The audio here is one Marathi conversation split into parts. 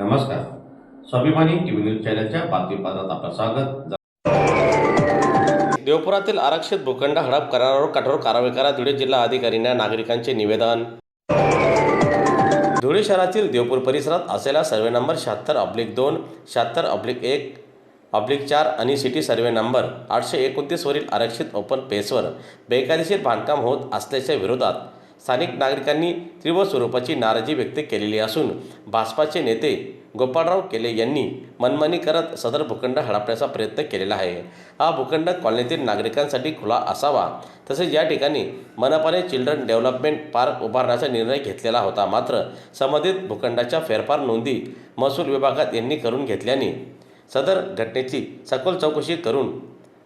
नमस्कार. स्वाभिमानी टीव्ही न्यूज चॅनलच्या बातमीपत्रात आपलं स्वागत. देवपुरातील आरक्षित भूखंड हडप करणाऱ्यावर कठोर कारवाई करा. धुळे जिल्हा अधिकाऱ्यांना नागरिकांचे निवेदन. धुळे शहरातील देवपूर परिसरात असलेला सर्वे नंबर 76/2, 76/1/4 आणि सिटी सर्वे नंबर 829 वरील आरक्षित ओपन पेसवर बेकायदेशीर बांधकाम होत असल्याच्या विरोधात स्थानिक नागरिकांनी तीव्र स्वरूपाची नाराजी व्यक्त केलेली असून भाजपाचे नेते गोपाळराव केले यांनी मनमानी करत सदर भूखंड हडपण्याचा प्रयत्न केलेला आहे. हा भूखंड कॉलनीतील नागरिकांसाठी खुला असावा. तसेच या ठिकाणी मनपाने चिल्ड्रन डेव्हलपमेंट पार्क उभारण्याचा निर्णय घेतलेला होता. मात्र संबंधित भूखंडाच्या फेरफार नोंदी महसूल विभागात यांनी करून घेतल्याने सदर घटनेची सखोल चौकशी करून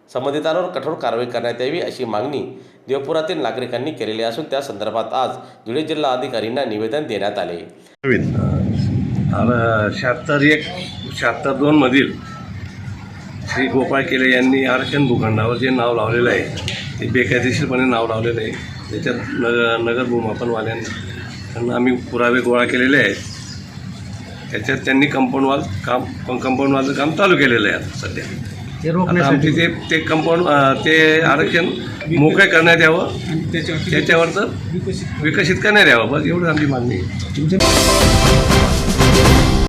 संबंधितांवर कठोर कारवाई करण्यात यावी अशी मागणी देवपुरातील नागरिकांनी केलेली असून त्या संदर्भात आज धुळे जिल्हा अधिकाऱ्यांना निवेदन देण्यात आले. 76/1/76/2 मधील श्री गोपाळ केले यांनी आरक्षण भूखंडावर जे नाव लावलेलं आहे ते बेकायदेशीरपणे नाव लावलेलं आहे. त्याच्यात नगर भूमापनवाल्यांना आम्ही पुरावे गोळा केलेले आहेत. त्याच्यात त्यांनी कंपाऊंडवालचं काम चालू केलेलं आहे. आता सध्या आमचे ते कंपाऊंड ते आरक्षण मोकळे करण्यात यावं, त्याच्यावरचं विकसित करण्यात यावं, बस एवढं आमची मागणी आहे.